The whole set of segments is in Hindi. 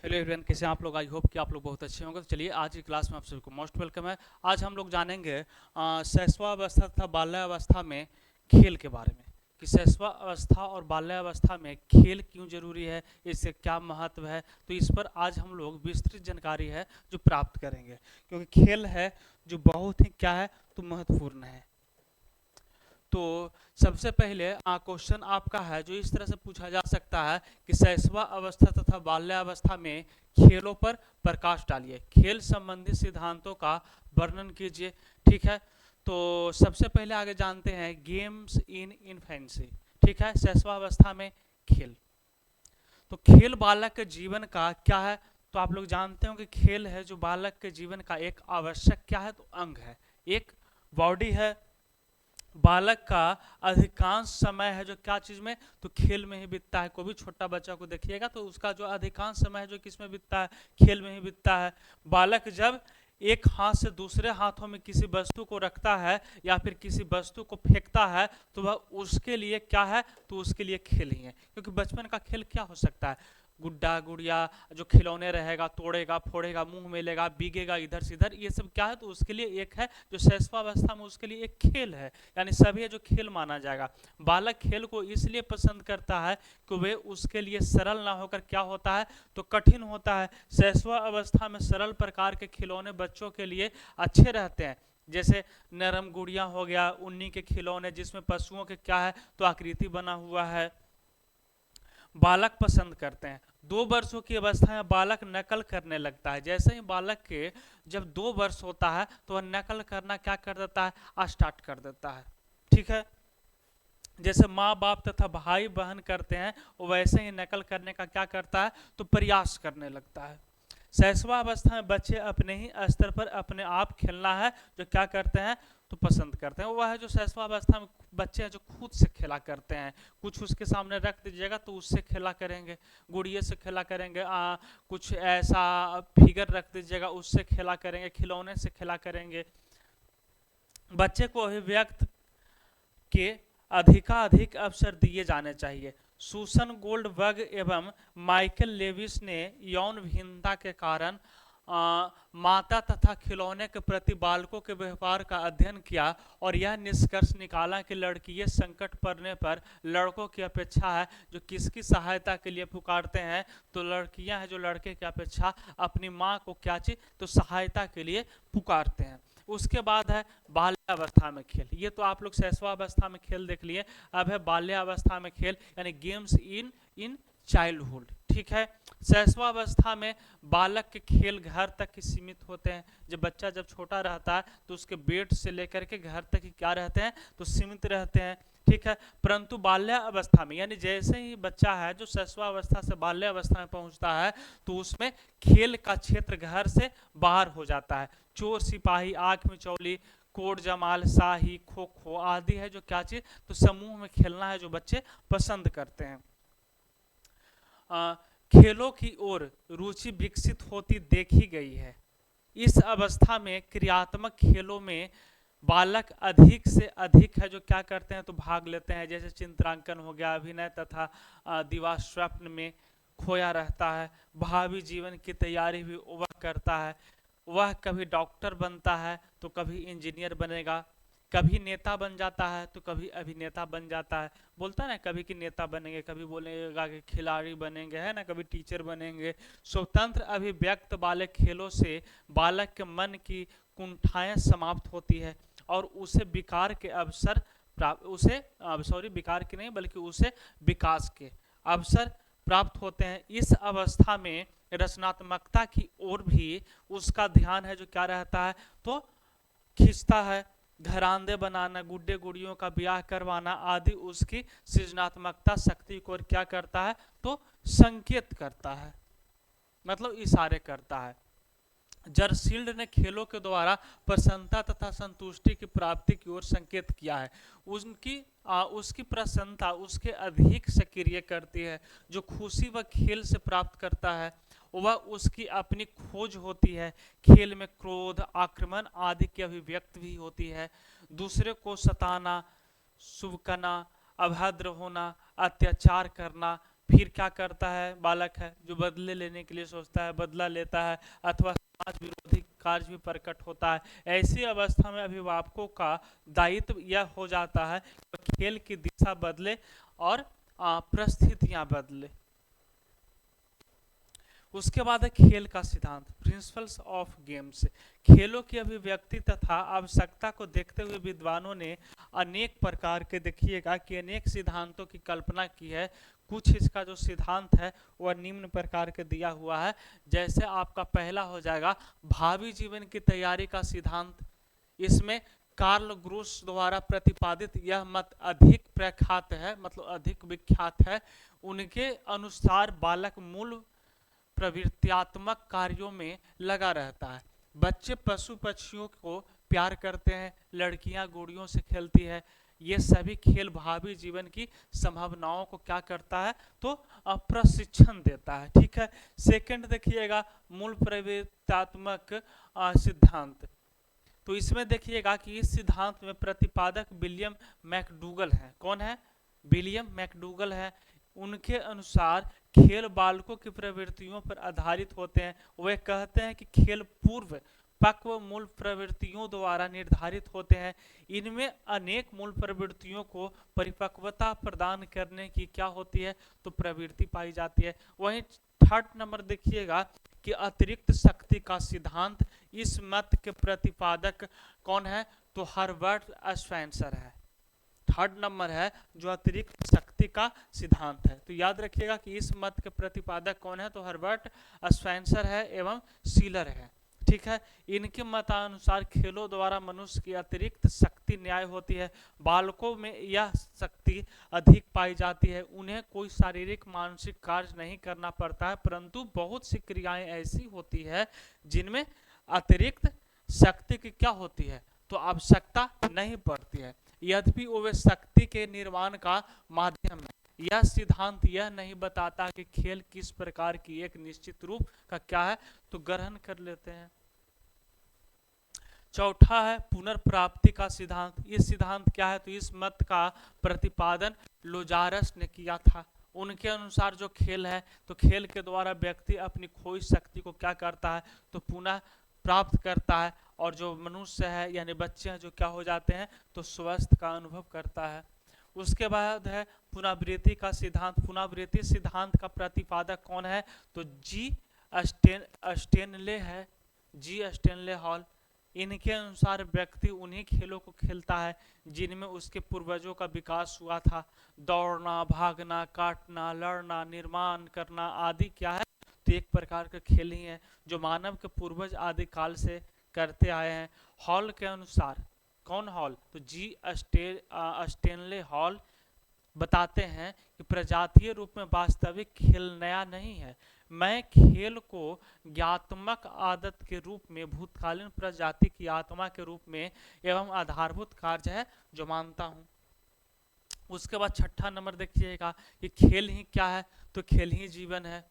हेलो एवरीवन, कैसे हैं आप लोग। आई होप कि आप लोग बहुत अच्छे होंगे। तो चलिए आज की क्लास में आप सभी को मोस्ट वेलकम है। आज हम लोग जानेंगे शैशवावस्था तथा बाल्यावस्था में खेल के बारे में कि शैशवावस्था और बाल्यावस्था में खेल क्यों जरूरी है, इससे क्या महत्व है। तो इस पर आज हम लोग विस्तृत जानकारी है जो प्राप्त करेंगे, क्योंकि खेल है जो बहुत ही क्या है तो महत्वपूर्ण है। तो सबसे पहले क्वेश्चन आपका है जो इस तरह से पूछा जा सकता है कि शैशवा अवस्था तथा बाल्यावस्था में खेलों पर प्रकाश डालिए, खेल संबंधी सिद्धांतों का वर्णन कीजिए। ठीक है, तो सबसे पहले आगे जानते हैं गेम्स इन इन्फेंसी। ठीक है, शैशवा अवस्था में खेल। तो खेल बालक के जीवन का क्या है, तो आप लोग जानते हो कि खेल है जो बालक के जीवन का एक आवश्यक क्या है तो अंग है, एक बॉडी है। बालक का अधिकांश समय है जो क्या चीज में तो खेल में ही बीतता है। कोई भी छोटा बच्चा को देखिएगा तो उसका जो अधिकांश समय है जो किस में बीतता है, खेल में ही बीतता है। बालक जब एक हाथ से दूसरे हाथों में किसी वस्तु को रखता है या फिर किसी वस्तु को फेंकता है तो वह उसके लिए क्या है तो उसके लिए खेल ही है। क्योंकि बचपन का खेल क्या हो सकता है, गुड्डा गुड़िया जो खिलौने रहेगा, तोड़ेगा फोड़ेगा, मुंह में लेगा, बीगेगा इधर से इधर, ये सब क्या है तो उसके लिए एक है जो शैशवावस्था में उसके लिए एक खेल है। यानी सभी है जो खेल माना जाएगा। बालक खेल को इसलिए पसंद करता है कि वे उसके लिए सरल ना होकर क्या होता है तो कठिन होता है। शैशवा अवस्था में सरल प्रकार के खिलौने बच्चों के लिए अच्छे रहते हैं, जैसे नरम गुड़िया हो गया, उन्नी के खिलौने जिसमें पशुओं के क्या है तो आकृति बना हुआ है, बालक पसंद करते हैं। 2 वर्षों की अवस्था में बालक नकल करने लगता है। जैसे ही बालक के जब 2 वर्ष होता है तो वह नकल करना क्या कर देता है स्टार्ट कर देता है। ठीक है, जैसे माँ बाप तथा भाई बहन करते हैं वैसे ही नकल करने का क्या करता है तो प्रयास करने लगता है। शैशवा अवस्था में बच्चे अपने ही स्तर पर अपने आप खेलना है जो क्या करते हैं तो पसंद करते हैं। वह है जो शैशवा अवस्था में बच्चे हैं जो खुद से खेला करते हैं। कुछ उसके सामने रख दीजिएगा तो उससे खेला करेंगे, गुड़िए से खेला करेंगे, कुछ ऐसा फिगर रख दीजिएगा उससे खेला करेंगे, खिलौने से खेला करेंगे। बच्चे को अभिव्यक्त के अधिकाधिक अवसर दिए जाने चाहिए। सूसन गोल्डबर्ग एवं माइकल लेविस ने यौन भिन्नता के कारण माता तथा खिलौने के प्रति बालकों के व्यवहार का अध्ययन किया और यह निष्कर्ष निकाला कि लड़कियां संकट पड़ने पर लड़कों की अपेक्षा है जो किसकी सहायता के लिए पुकारते हैं तो लड़कियां हैं जो लड़के की अपेक्षा अपनी माँ को क्या चीज तो सहायता के लिए पुकारते हैं। उसके बाद है बाल्यावस्था में खेल। ये तो आप लोग शैशवावस्था में खेल देख लिए, अब है बाल्यावस्था में खेल यानी गेम्स इन इन चाइल्डहुड। ठीक है, शैशवावस्था में बालक के खेल घर तक ही सीमित होते हैं। जब बच्चा जब छोटा रहता है तो उसके पेट से लेकर के घर तक ही क्या रहते हैं तो सीमित रहते हैं। ठीक है, परंतु बाल्यावस्था में यानी जैसे ही बच्चा है जो शैशवावस्था से बाल्यावस्था में पहुंचता है तो उसमें खेल का क्षेत्र घर से बाहर हो जाता है। चोर सिपाही, आंख मिचौली, कोड जमाल, शाही, खो खो आदि है जो क्या चीज तो समूह में खेलना है जो बच्चे पसंद करते हैं। खेलों की ओर रुचि विकसित होती देखी गई है। इस अवस्था में क्रियात्मक खेलों में बालक अधिक से अधिक है जो क्या करते हैं तो भाग लेते हैं। जैसे चित्रांकन हो गया, अभिनय तथा दिवा स्वप्न में खोया रहता है। भावी जीवन की तैयारी भी वह करता है। वह कभी डॉक्टर बनता है तो कभी इंजीनियर बनेगा, कभी नेता बन जाता है तो कभी अभिनेता बन जाता है। बोलता है ना कभी कि नेता बनेंगे, कभी बोलेगा कि खिलाड़ी बनेंगे, है ना, कभी टीचर बनेंगे। स्वतंत्र अभिव्यक्त वाले खेलों से बालक के मन की कुंठाएं समाप्त होती है और उसे विकार के अवसर प्राप्त उसे सॉरी विकार के नहीं बल्कि उसे विकास के अवसर प्राप्त होते हैं। इस अवस्था में रचनात्मकता की ओर भी उसका ध्यान है जो क्या रहता है तो खींचता है। घरांदे बनाना, गुड्डे गुड़ियों का ब्याह करवाना आदि उसकी सृजनात्मकता शक्ति को क्या करता है तो संकेत करता है, मतलब इशारे करता है। जरसील्ड ने खेलों के द्वारा प्रसन्नता तथा संतुष्टि की प्राप्ति की ओर संकेत किया है। उसकी प्रसन्नता उसके अधिक सक्रिय करती है। जो खुशी वह खेल से प्राप्त करता है वह उसकी अपनी खोज होती है। खेल में क्रोध, आक्रमण आदि की अभिव्यक्ति भी होती है। दूसरे को सताना, शुभकना, अभद्र होना, अत्याचार करना, फिर क्या करता है बालक है जो बदले लेने के लिए सोचता है, बदला लेता है, अथवा समाज विरोधी कार्य भी प्रकट होता है। ऐसी अवस्था में अभिभावकों का दायित्व यह हो जाता है कि खेल की दिशा बदले और परिस्थितियां बदले। उसके बाद है खेल का सिद्धांत, प्रिंसिपल्स ऑफ गेम्स। खेलों की अभिव्यक्ति तथा आवश्यकता को देखते हुए विद्वानों ने अनेक प्रकार के, देखिएगा कि अनेक सिद्धांतों की कल्पना की है। कुछ इसका जो सिद्धांत है वह निम्न प्रकार के दिया हुआ है। जैसे आपका पहला हो जाएगा भावी जीवन की तैयारी का सिद्धांत। इसमें कार्ल ग्रूस द्वारा प्रतिपादित यह मत अधिक प्रख्यात है, मतलब अधिक विख्यात है। उनके अनुसार बालक मूल प्रवृत्त्यात्मक कार्यों में लगा रहता है। बच्चे पशु पक्षियों को प्यार करते हैं, लड़कियां गुड़ियों से खेलती है। ये सभी खेल भावी जीवन की संभावनाओं को क्या करता है, तो प्रशिक्षण देता है। ठीक है। सेकंड देखिएगा मूल प्रवृत्त्यात्मक सिद्धांत। तो इसमें देखिएगा कि इस सिद्धांत में प्रतिपादक विलियम मैकडूगल है। कौन है? विलियम मैकडूगल है। उनके अनुसार खेल बालकों की प्रवृत्तियों पर आधारित होते हैं। वे कहते हैं कि खेल पूर्व पक्व मूल प्रवृत्तियों द्वारा निर्धारित होते हैं। इनमें अनेक मूल प्रवृत्तियों को परिपक्वता प्रदान करने की क्या होती है, तो प्रवृत्ति पाई जाती है। वहीं थर्ड नंबर देखिएगा कि अतिरिक्त शक्ति का सिद्धांत। इस मत के प्रतिपादक कौन है, तो हर्बर्ट स्पेंसर है। थर्ड नंबर है जो अतिरिक्त शक्ति का सिद्धांत है। तो याद रखिएगा कि इस मत के प्रतिपादक कौन है, तो हर्बर्ट स्पेंसर है एवं सीलर है। ठीक है। इनके मतानुसार खेलों द्वारा मनुष्य की अतिरिक्त शक्ति न्याय होती है। बालकों में यह शक्ति अधिक पाई जाती है। उन्हें कोई शारीरिक मानसिक कार्य नहीं करना पड़ता है, परंतु बहुत सी क्रियाएं ऐसी होती है जिनमें अतिरिक्त शक्ति की क्या होती है, तो आवश्यकता नहीं पड़ती है, यद्यपि वो शक्ति के निर्माण का माध्यम है। यह सिद्धांत यह नहीं बताता कि खेल किस प्रकार की एक निश्चित रूप का क्या है, तो ग्रहण कर लेते हैं। चौथा है पुनर्प्राप्ति का सिद्धांत। ये सिद्धांत क्या है, तो इस मत का प्रतिपादन लोजारस ने किया था। उनके अनुसार जो खेल है, तो खेल के द्वारा व्यक्ति अपनी खोई शक्ति को क्या करता है, तो पुनः प्राप्त करता है, और जो मनुष्य है यानी बच्चे हैं जो क्या हो जाते हैं, तो स्वस्थ का अनुभव करता है। उसके बाद है पुनरावृत्ति का सिद्धांत। पुनरावृत्ति सिद्धांत का प्रतिपादक कौन है, तो स्टेनले है, जी स्टेनले हॉल। इनके अनुसार व्यक्ति उन्हीं खेलों को खेलता है जिनमें उसके पूर्वजों का विकास हुआ था। दौड़ना, भागना, काटना, लड़ना, निर्माण करना आदि क्या है, तो एक प्रकार के खेल ही हैं जो मानव के पूर्वज आदि काल से करते आए हैं। हॉल के अनुसार, कौन हॉल, तो जी स्टेनले हॉल बताते हैं कि प्रजातीय रूप में वास्तविक खेल नया नहीं है। मैं खेल को ज्ञातमक आदत के रूप में भूतकालीन प्रजाति की आत्मा के रूप में एवं आधारभूत कार्य है जो मानता हूँ। उसके बाद छठा नंबर देखिएगा कि खेल ही क्या है, तो खेल ही जीवन है।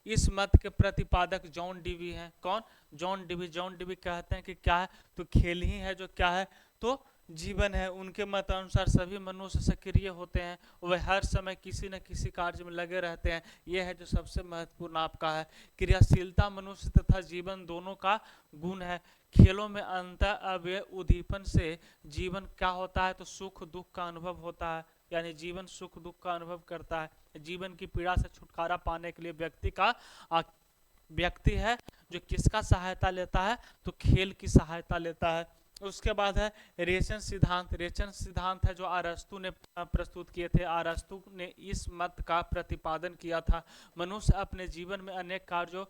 इस मत के प्रतिपादक जॉन डीवी हैं। कौन? John Dewey. जॉन डीवी कहते हैं कि क्या है, तो खेल ही है जो क्या है, तो जीवन है। उनके मत अनुसार सभी मनुष्य सक्रिय होते हैं, वह हर समय किसी न किसी कार्य में लगे रहते हैं। यह है जो सबसे महत्वपूर्ण आपका है। क्रियाशीलता मनुष्य तथा जीवन दोनों का गुण है। खेलों में अंतर अवयव उद्दीपन से जीवन क्या होता है, तो सुख दुख का अनुभव होता है, यानी जीवन सुख दुख का अनुभव करता है। जीवन की पीड़ा से छुटकारा पाने के लिए व्यक्ति है जो किसका सहायता लेता है, तो खेल की सहायता लेता है। उसके बाद है रेचन सिद्धांत। रेचन सिद्धांत है जो अरस्तु ने प्रस्तुत किए थे। अरस्तु ने इस मत का प्रतिपादन किया था। मनुष्य अपने जीवन में अनेक कार्यों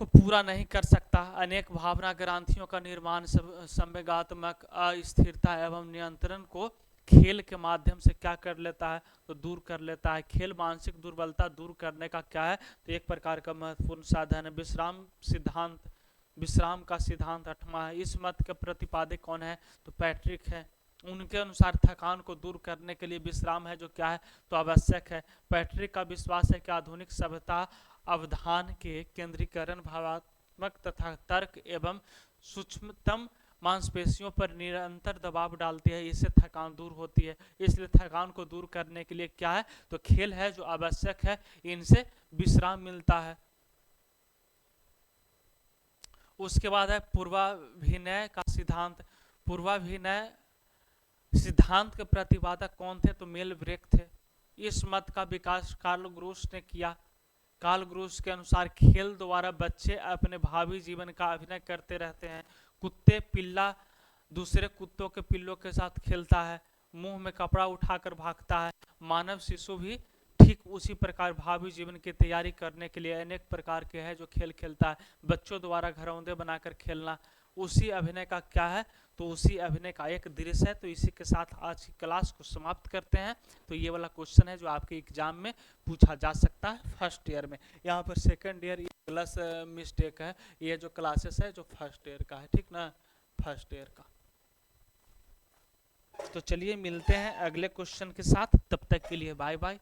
को पूरा नहीं कर सकता। अनेक भावना ग्रंथियों का निर्माण, संवेगात्मक अस्थिरता एवं नियंत्रण को खेल के माध्यम से क्या कर लेता है, तो दूर कर लेता है। खेल मानसिक दुर्बलता दूर करने का क्या है, तो एक प्रकार का महत्वपूर्ण साधन है। विश्राम सिद्धांत, विश्राम का सिद्धांत आठवां है। इस मत के प्रतिपादक कौन है, तो पैट्रिक है। उनके अनुसार थकान को दूर करने के लिए विश्राम है जो क्या है, तो आवश्यक है। पैट्रिक का विश्वास है कि आधुनिक सभ्यता अवधान के केंद्रीकरण, भावात्मक तथा तर्क एवं सूक्ष्मतम मांसपेशियों पर निरंतर दबाव डालती है, इससे थकान दूर होती है। इसलिए थकान को दूर करने के लिए क्या है, तो खेल है जो आवश्यक है, इनसे विश्राम मिलता है। उसके बाद है पूर्वाभिनय का सिद्धांत। पूर्वाभिनय सिद्धांत के प्रतिपादक कौन थे, तो मेल ब्रेक थे। इस मत का विकास कार्ल ग्रूस ने किया। कार्ल ग्रूस के अनुसार खेल द्वारा बच्चे अपने भावी जीवन का अभिनय करते रहते हैं। कुत्ते पिल्ला दूसरे कुत्तों के पिल्लों के साथ खेलता है, मुंह में कपड़ा उठाकर भागता है। मानव शिशु भी ठीक उसी प्रकार भावी जीवन की तैयारी करने के लिए अनेक प्रकार के है जो खेल खेलता है। बच्चों द्वारा घरौंदे बनाकर खेलना उसी अभिनय का क्या है, तो उसी अभिनय का एक दृश्य है। तो इसी के साथ आज की क्लास को समाप्त करते हैं। तो ये वाला क्वेश्चन है जो आपके एग्जाम में पूछा जा सकता है फर्स्ट ईयर में। यहाँ पर सेकंड ईयर प्लस मिस्टेक है, ये जो क्लासेस है जो फर्स्ट ईयर का है, ठीक ना, फर्स्ट ईयर का। तो चलिए मिलते हैं अगले क्वेश्चन के साथ, तब तक के लिए बाय बाय।